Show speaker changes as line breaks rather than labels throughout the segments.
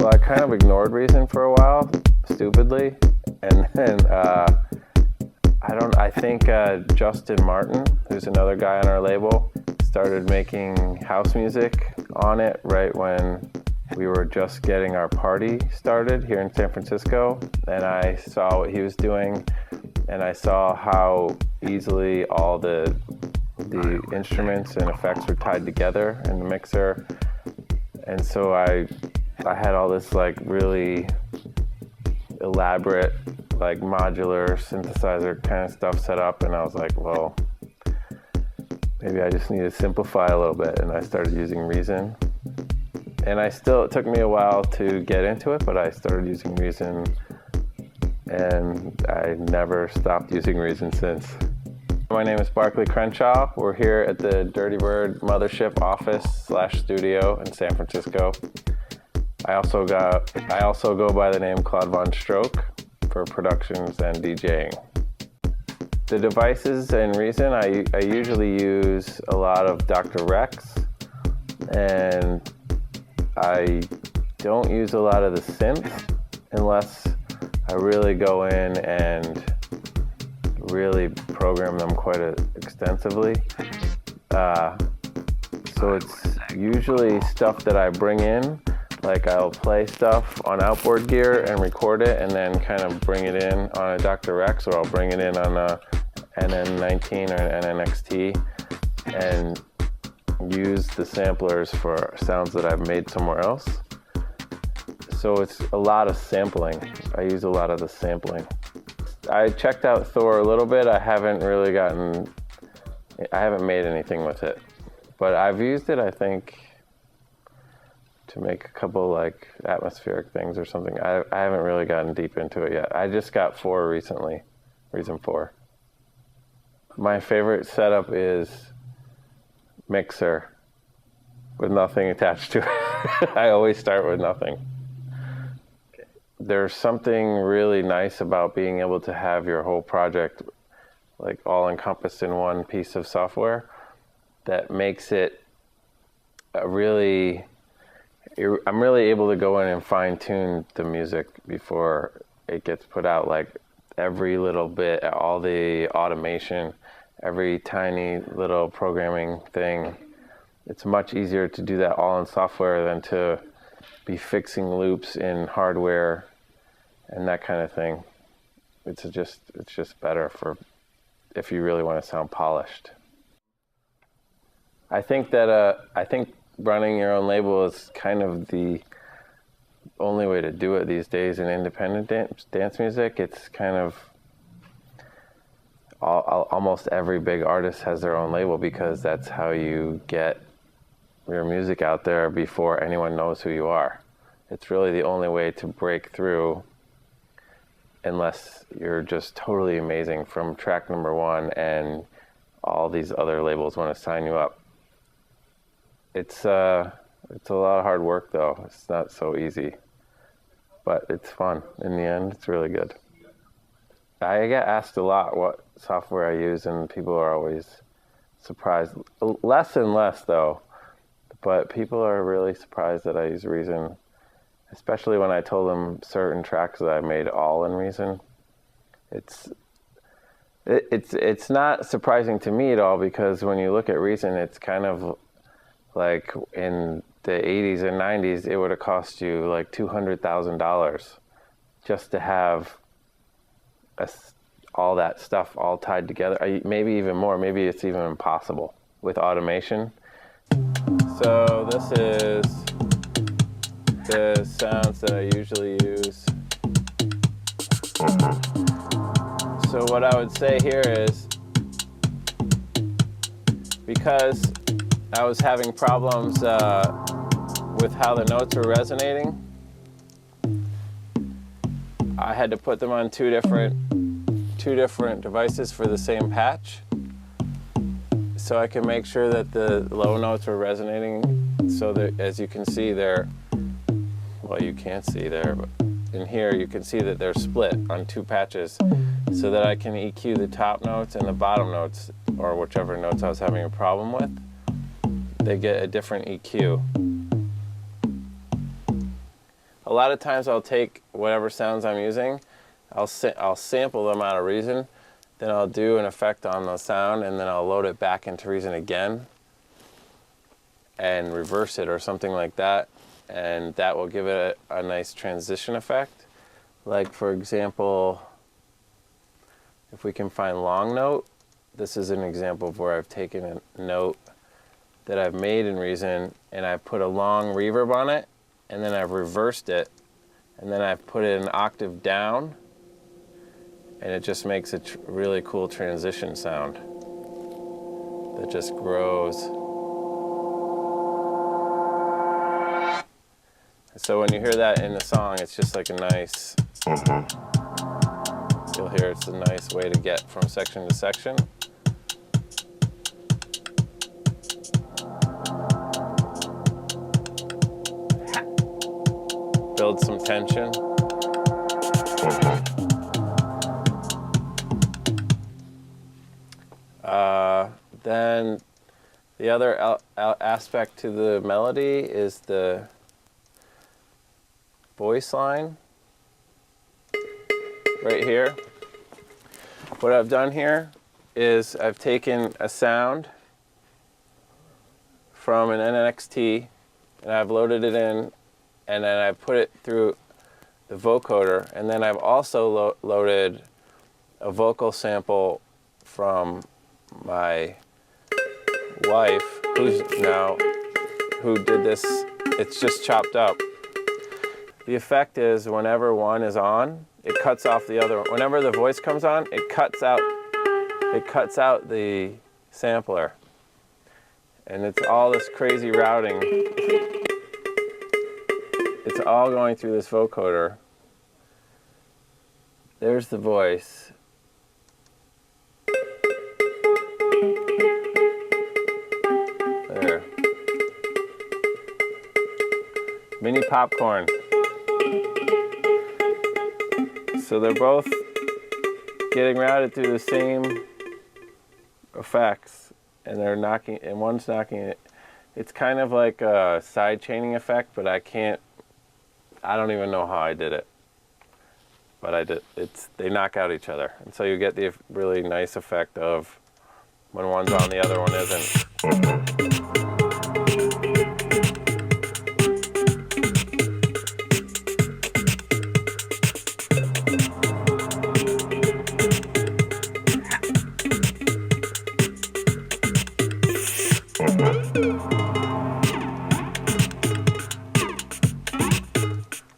So I kind of ignored Reason for a while, stupidly, and then I think Justin Martin, who's another guy on our label, started making house music on it right when we were just getting our party started here in San Francisco, and I saw what he was doing, and I saw how easily all the instruments and effects were tied together in the mixer, and so I had all this like really elaborate like modular synthesizer kind of stuff set up, and I was like, well, maybe I just need to simplify a little bit, and I started using Reason. And it took me a while to get into it, but I started using Reason, and I never stopped using Reason since. My name is Barclay Crenshaw. We're here at the Dirty Bird Mothership office/studio in San Francisco. I also go by the name Claude Von Stroke for productions and DJing. The devices in Reason, I usually use a lot of Dr. Rex, and I don't use a lot of the synths unless I really go in and really program them quite extensively. So it's usually stuff that I bring in, like I'll play stuff on outboard gear and record it and then kind of bring it in on a Dr. Rex, or I'll bring it in on a NN19 or an NNXT and use the samplers for sounds that I've made somewhere else. So it's a lot of sampling. I use a lot of the sampling. I checked out Thor a little bit. I haven't made anything with it, but I've used it, I think, to make a couple like atmospheric things or something. I haven't really gotten deep into it yet. I just got 4 recently, Reason 4. My favorite setup is mixer with nothing attached to it. I always start with nothing. There's something really nice about being able to have your whole project like all encompassed in one piece of software that makes it I'm really able to go in and fine tune the music before it gets put out, like every little bit, all the automation, every tiny little programming thing. It's much easier to do that all in software than to be fixing loops in hardware and that kind of thing. It's just better for if you really want to sound polished. I think running your own label is kind of the only way to do it these days in independent dance music. It's kind of almost every big artist has their own label because that's how you get your music out there before anyone knows who you are. It's really the only way to break through, unless you're just totally amazing from track number 1 and all these other labels want to sign you up. It's a lot of hard work though. It's not so easy, but it's fun. In the end, it's really good. I get asked a lot what software I use, and people are always surprised. Less and less though, but people are really surprised that I use Reason, especially when I told them certain tracks that I made all in Reason. It's not surprising to me at all, because when you look at Reason, it's kind of like in the 80s and 90s, it would have cost you like $200,000 just to have all that stuff all tied together. Maybe even more. Maybe it's even impossible with automation. So this is the sounds that I usually use. So what I would say here is, because I was having problems with how the notes were resonating, I had to put them on two different devices for the same patch, so I can make sure that the low notes were resonating, so that, as you can see, well, you can't see there, but in here you can see that they're split on 2 patches, so that I can EQ the top notes and the bottom notes, or whichever notes I was having a problem with. They get a different EQ. A lot of times I'll take whatever sounds I'm using, I'll sample them out of Reason, then I'll do an effect on the sound, and then I'll load it back into Reason again and reverse it or something like that, and that will give it a nice transition effect. Like, for example, if we can find long note, this is an example of where I've taken a note that I've made in Reason and I've put a long reverb on it, and then I've reversed it, and then I've put it an octave down, and it just makes a really cool transition sound that just grows. So when you hear that in the song, it's just like a nice, you'll hear it's a nice way to get from section to section. Build some tension. Then the other aspect to the melody is the voice line right here. What I've done here is I've taken a sound from an NXT and I've loaded it in, and then I've put it through the vocoder, and then I've also loaded a vocal sample from my wife, who did this. It's just chopped up. The effect is whenever one is on, it cuts off the other one. Whenever the voice comes on, it cuts out the sampler. And it's all this crazy routing. It's all going through this vocoder. There's the voice. There. Mini popcorn. So they're both getting routed through the same effects, and they're knocking, and one's knocking it. It's kind of like a side chaining effect, but I don't even know how I did it. But I did. They knock out each other, and so you get the really nice effect of when one's on, the other one isn't.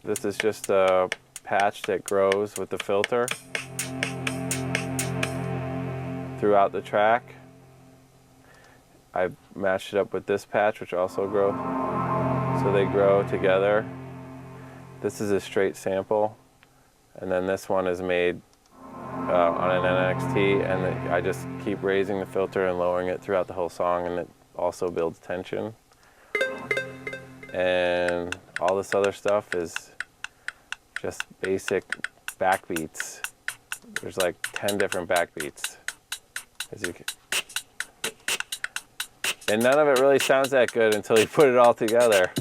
This is just a patch that grows with the filter throughout the track. I matched it up with this patch, which also grows, so they grow together. This is a straight sample, and then this one is made on an NXT, and I just keep raising the filter and lowering it throughout the whole song, and it also builds tension. And all this other stuff is just basic backbeats. There's like 10 different backbeats. And none of it really sounds that good until you put it all together.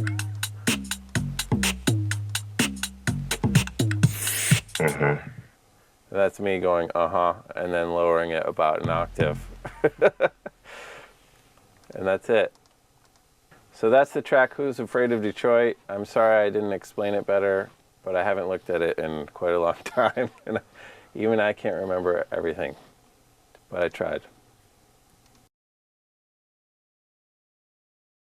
That's me going and then lowering it about an octave. And that's it. So that's the track Who's Afraid of Detroit. I'm sorry I didn't explain it better, but I haven't looked at it in quite a long time, and even I can't remember everything, but I tried.